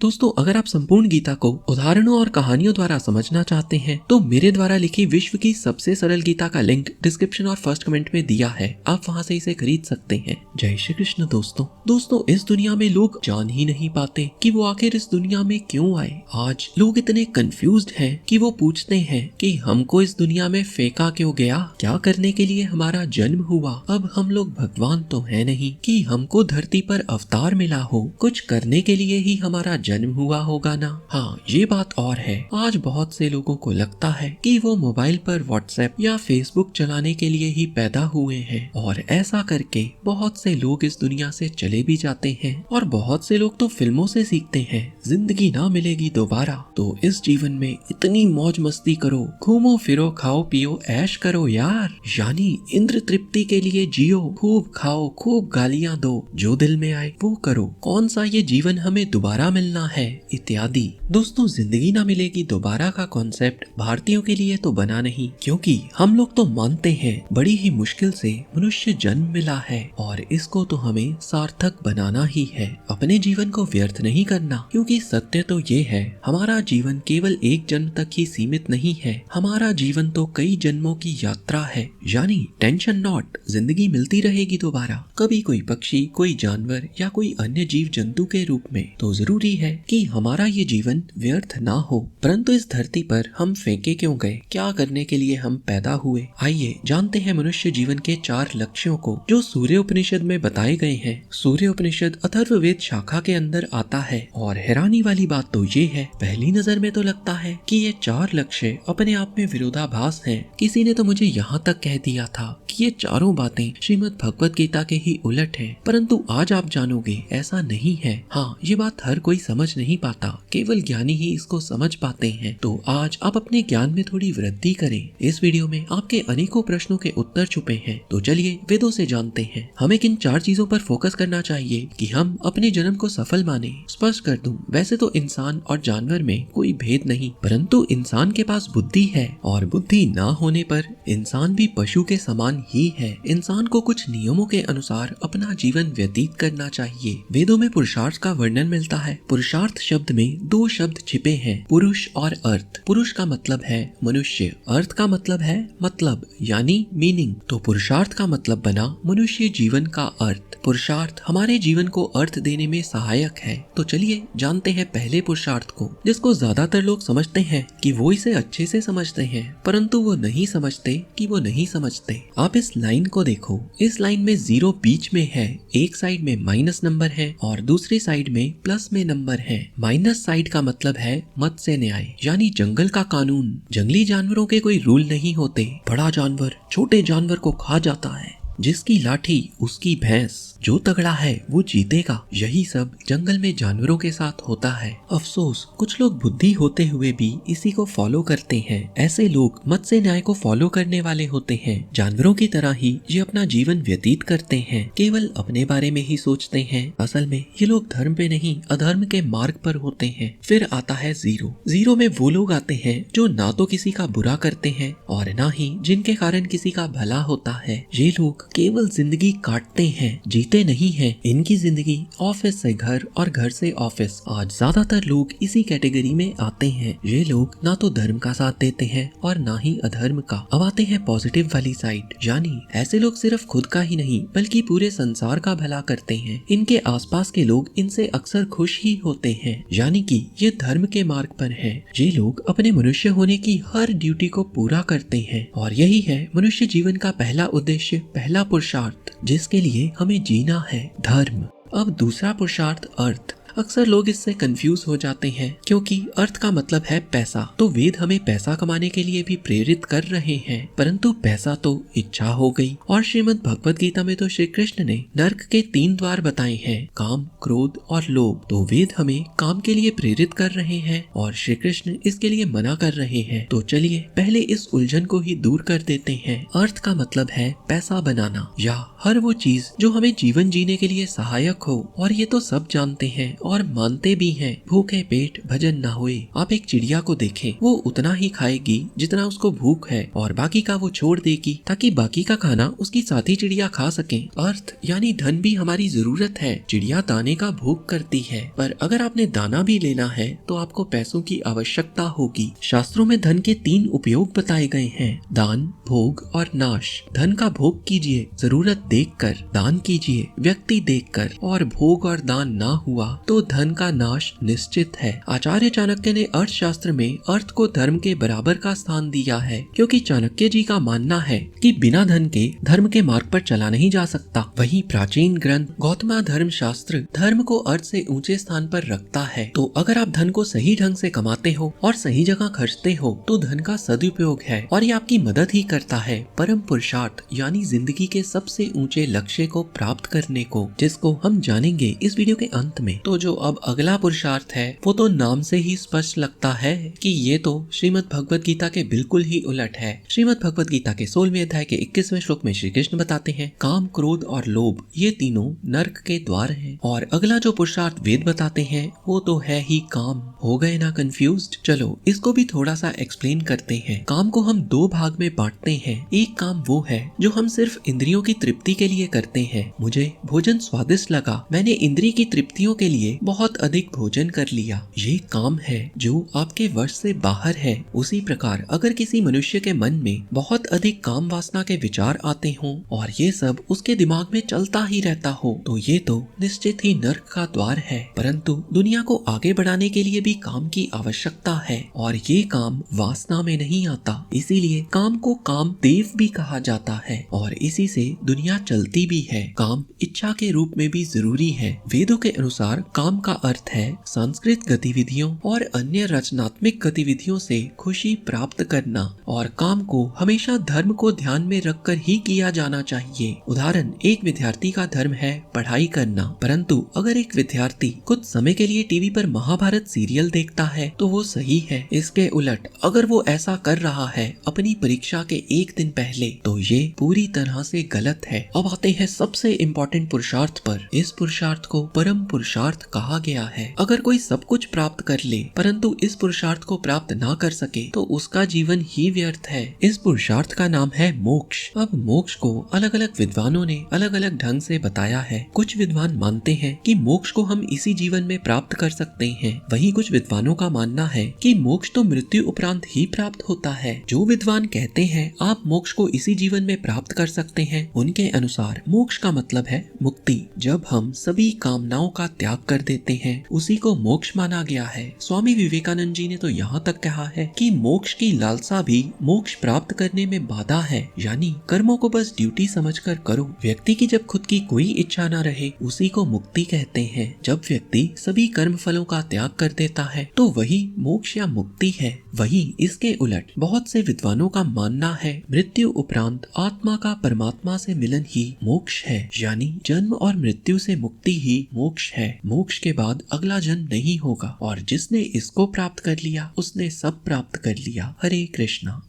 दोस्तों, अगर आप संपूर्ण गीता को उदाहरणों और कहानियों द्वारा समझना चाहते हैं तो मेरे द्वारा लिखी विश्व की सबसे सरल गीता का लिंक डिस्क्रिप्शन और फर्स्ट कमेंट में दिया है, आप वहां से इसे खरीद सकते हैं। जय श्री कृष्ण। दोस्तों, इस दुनिया में लोग जान ही नहीं पाते कि वो आखिर इस दुनिया में क्यों आए। आज लोग इतने कंफ्यूज्ड हैं कि वो पूछते हैं कि हमको इस दुनिया में फेंका क्यों गया, क्या करने के लिए हमारा जन्म हुआ। अब हम लोग भगवान तो है नहीं कि हमको धरती पर अवतार मिला हो, कुछ करने के लिए ही हमारा जन्म हुआ होगा ना। हाँ, ये बात और है, आज बहुत से लोगों को लगता है कि वो मोबाइल पर व्हाट्सएप या फेसबुक चलाने के लिए ही पैदा हुए हैं और ऐसा करके बहुत से लोग इस दुनिया से चले भी जाते हैं। और बहुत से लोग तो फिल्मों से सीखते हैं, जिंदगी ना मिलेगी दोबारा तो इस जीवन में इतनी मौज मस्ती करो, घूमो फिरो, खाओ पियो, ऐश करो यार, यानी इंद्र तृप्ति के लिए जियो, खूब खाओ, खूब गालियां दो, जो दिल में आए वो करो, कौन सा ये जीवन हमें दोबारा मिलना है, इत्यादि। दोस्तों, जिंदगी ना मिलेगी दोबारा का कॉन्सेप्ट भारतीयों के लिए तो बना नहीं, क्योंकि हम लोग तो मानते हैं बड़ी ही मुश्किल से मनुष्य जन्म मिला है और इसको तो हमें सार्थक बनाना ही है, अपने जीवन को व्यर्थ नहीं करना। क्योंकि सत्य तो ये है, हमारा जीवन केवल एक जन्म तक ही सीमित नहीं है, हमारा जीवन तो कई जन्मों की यात्रा है। यानी टेंशन नॉट, जिंदगी मिलती रहेगी दोबारा, कभी कोई पक्षी, कोई जानवर या कोई अन्य जीव जंतु के रूप में। तो जरूरी है कि हमारा ये जीवन व्यर्थ ना हो। परंतु इस धरती पर हम फेंके क्यों गए, क्या करने के लिए हम पैदा हुए, आइए जानते हैं मनुष्य जीवन के 4 लक्ष्यों को जो सूर्य उपनिषद में बताए गए हैं। सूर्य उपनिषद अथर्ववेद शाखा के अंदर आता है और हैरानी वाली बात तो ये है, पहली नजर में तो लगता है कि ये 4 लक्ष्य अपने आप में विरोधाभास हैं। किसी ने तो मुझे यहाँ तक कह दिया था कि ये चारों बातें श्रीमद् भगवत गीता के ही उलट है, परंतु आज आप जानोगे ऐसा नहीं है। हाँ, ये बात हर कोई समझ नहीं पाता, केवल ज्ञानी ही इसको समझ पाते हैं। तो आज आप अपने ज्ञान में थोड़ी वृद्धि करें। इस वीडियो में आपके अनेकों प्रश्नों के उत्तर छुपे हैं, तो चलिए वेदों से जानते हैं हमें किन 4 चीजों पर फोकस करना चाहिए कि हम अपने जन्म को सफल माने। स्पष्ट कर दूं, वैसे तो इंसान और जानवर में कोई भेद नहीं, परंतु इंसान के पास बुद्धि है और बुद्धि ना होने पर इंसान भी पशु के समान ही है। इंसान को कुछ नियमों के अनुसार अपना जीवन व्यतीत करना चाहिए। वेदों में पुरुषार्थ का वर्णन मिलता है। पुरुषार्थ शब्द में 2 शब्द छिपे हैं, पुरुष और अर्थ। पुरुष का मतलब है मनुष्य, अर्थ का मतलब है मतलब यानी मीनिंग। तो पुरुषार्थ का मतलब बना मनुष्य जीवन का अर्थ। पुरुषार्थ हमारे जीवन को अर्थ देने में सहायक है। तो चलिए जानते हैं पहले पुरुषार्थ को, जिसको ज्यादातर लोग समझते हैं कि वो इसे अच्छे से समझते हैं, परंतु वो नहीं समझते कि वो नहीं समझते। आप इस लाइन को देखो, इस लाइन में 0 बीच में है, एक साइड में माइनस नंबर है और दूसरी साइड में प्लस में नंबर है। माइनस साइड का मतलब है मत्स्य न्याय, यानी जंगल का कानून। जंगली जानवरों के कोई रूल नहीं होते, बड़ा जानवर छोटे जानवर को खा जाता है, जिसकी लाठी उसकी भैंस, जो तगड़ा है वो जीतेगा। यही सब जंगल में जानवरों के साथ होता है। अफसोस, कुछ लोग बुद्धि होते हुए भी इसी को फॉलो करते हैं। ऐसे लोग मत्स्य न्याय को फॉलो करने वाले होते हैं। जानवरों की तरह ही ये अपना जीवन व्यतीत करते हैं, केवल अपने बारे में ही सोचते हैं। असल में ये लोग धर्म पे नहीं, अधर्म के मार्ग पर होते हैं। फिर आता है 0 में वो लोग आते हैं जो ना तो किसी का बुरा करते हैं और ना ही जिनके कारण किसी का भला होता है। ये लोग केवल जिंदगी काटते हैं, जीते नहीं है। इनकी जिंदगी ऑफिस से घर और घर से ऑफिस। आज ज्यादातर लोग इसी कैटेगरी में आते हैं। ये लोग ना तो धर्म का साथ देते हैं और ना ही अधर्म का। अब आते हैं पॉजिटिव वाली साइड, यानी ऐसे लोग सिर्फ खुद का ही नहीं बल्कि पूरे संसार का भला करते हैं। इनके आसपास के लोग इनसे अक्सर खुश ही होते हैं, यानी कि ये धर्म के मार्ग पर हैं। ये लोग अपने मनुष्य होने की हर ड्यूटी को पूरा करते हैं और यही है मनुष्य जीवन का पहला उद्देश्य, पहला पुरुषार्थ, जिसके लिए हमें जीना है, धर्म। अब दूसरा पुरुषार्थ अर्थ। अक्सर लोग इससे कंफ्यूज हो जाते हैं क्योंकि अर्थ का मतलब है पैसा। तो वेद हमें पैसा कमाने के लिए भी प्रेरित कर रहे हैं, परंतु पैसा तो इच्छा हो गई। और श्रीमद् भगवत गीता में तो श्री कृष्ण ने नर्क के 3 द्वार बताए हैं, काम, क्रोध और लोभ। तो वेद हमें काम के लिए प्रेरित कर रहे हैं और श्री कृष्ण इसके लिए मना कर रहे हैं। तो चलिए पहले इस उलझन को ही दूर कर देते हैं। अर्थ का मतलब है पैसा बनाना या हर वो चीज जो हमें जीवन जीने के लिए सहायक हो, और ये तो सब जानते हैं और मानते भी हैं भूखे पेट भजन ना होए। आप एक चिड़िया को देखें, वो उतना ही खाएगी जितना उसको भूख है और बाकी का वो छोड़ देगी ताकि बाकी का खाना उसकी साथी चिड़िया खा सके। अर्थ यानी धन भी हमारी जरूरत है। चिड़िया दाने का भोग करती है, पर अगर आपने दाना भी लेना है तो आपको पैसों की आवश्यकता होगी। शास्त्रों में धन के 3 उपयोग बताए गए हैं, दान, भोग और नाश। धन का भोग कीजिए जरूरत देखकर, दान कीजिए व्यक्ति देखकर, और भोग और दान ना हुआ तो धन का नाश निश्चित है। आचार्य चाणक्य ने अर्थशास्त्र में अर्थ को धर्म के बराबर का स्थान दिया है, क्योंकि चाणक्य जी का मानना है कि बिना धन के धर्म के मार्ग पर चला नहीं जा सकता। वहीं प्राचीन ग्रंथ गौतम धर्म शास्त्र धर्म को अर्थ से ऊंचे स्थान पर रखता है। तो अगर आप धन को सही ढंग से कमाते हो और सही जगह खर्चते हो तो धन का सदुपयोग है और ये आपकी मदद ही करता है परम पुरुषार्थ यानी जिंदगी के सबसे ऊंचे लक्ष्य को प्राप्त करने को, जिसको हम जानेंगे इस वीडियो के अंत में। तो जो अब अगला पुरुषार्थ है वो तो नाम से ही स्पष्ट लगता है कि ये तो श्रीमद् भगवत गीता के बिल्कुल ही उलट है। श्रीमद् भगवत गीता के 16वें अध्याय के 21वें श्लोक में श्री कृष्ण बताते हैं, काम, क्रोध और लोभ ये तीनों नर्क के द्वार हैं। और अगला जो पुरुषार्थ वेद बताते हैं वो तो है ही काम। हो गए ना कंफ्यूज्ड? चलो इसको भी थोड़ा सा एक्सप्लेन करते हैं। काम को हम 2 भाग में बांटते हैं। एक काम वो है जो हम सिर्फ इंद्रियों की तृप्ति के लिए करते हैं। मुझे भोजन स्वादिष्ट लगा, मैंने इंद्रिय की तृप्तियों के लिए बहुत अधिक भोजन कर लिया, ये काम है जो आपके वश से बाहर है। उसी प्रकार अगर किसी मनुष्य के मन में बहुत अधिक काम वासना के विचार आते हों और ये सब उसके दिमाग में चलता ही रहता हो तो ये तो निश्चित ही नर्क का द्वार है। परंतु दुनिया को आगे बढ़ाने के लिए भी काम की आवश्यकता है और ये काम वासना में नहीं आता, इसीलिए काम को काम देव भी कहा जाता है और इसी से दुनिया चलती भी है। काम इच्छा के रूप में भी जरूरी है। वेदों के अनुसार काम का अर्थ है सांस्कृतिक गतिविधियों और अन्य रचनात्मक गतिविधियों से खुशी प्राप्त करना और काम को हमेशा धर्म को ध्यान में रखकर ही किया जाना चाहिए। उदाहरण, एक विद्यार्थी का धर्म है पढ़ाई करना, परंतु अगर एक विद्यार्थी कुछ समय के लिए टीवी पर महाभारत सीरियल देखता है तो वो सही है। इसके उलट अगर वो ऐसा कर रहा है अपनी परीक्षा के 1 दिन पहले तो ये पूरी तरह से गलत है। अब आते हैं सबसे इम्पोर्टेंट पुरुषार्थ पर। इस पुरुषार्थ को परम पुरुषार्थ कहा गया है। अगर कोई सब कुछ प्राप्त कर ले परंतु इस पुरुषार्थ को प्राप्त ना कर सके तो उसका जीवन ही व्यर्थ है। इस पुरुषार्थ का नाम है मोक्ष। अब मोक्ष को अलग अलग विद्वानों ने अलग अलग ढंग से बताया है। कुछ विद्वान मानते हैं कि मोक्ष को हम इसी जीवन में प्राप्त कर सकते हैं, वहीं कुछ विद्वानों का मानना है कि मोक्ष तो मृत्यु उपरांत ही प्राप्त होता है। जो विद्वान कहते हैं आप मोक्ष को इसी जीवन में प्राप्त कर सकते हैं, उनके अनुसार मोक्ष का मतलब है मुक्ति। जब हम सभी कामनाओं का त्याग कर देते हैं उसी को मोक्ष माना गया है। स्वामी विवेकानंद जी ने तो यहाँ तक कहा है कि मोक्ष की लालसा भी मोक्ष प्राप्त करने में बाधा है, यानी कर्मों को बस ड्यूटी समझकर करो। व्यक्ति की जब खुद की कोई इच्छा न रहे उसी को मुक्ति कहते हैं। जब व्यक्ति सभी कर्म फलों का त्याग कर देता है तो वही मोक्ष या मुक्ति है। वहीं इसके उलट बहुत से विद्वानों का मानना है मृत्यु उपरांत आत्मा का परमात्मा से मिलन ही मोक्ष है, यानी जन्म और मृत्यु से मुक्ति ही मोक्ष है। मोक्ष के बाद अगला जन्म नहीं होगा और जिसने इसको प्राप्त कर लिया उसने सब प्राप्त कर लिया। हरे कृष्णा।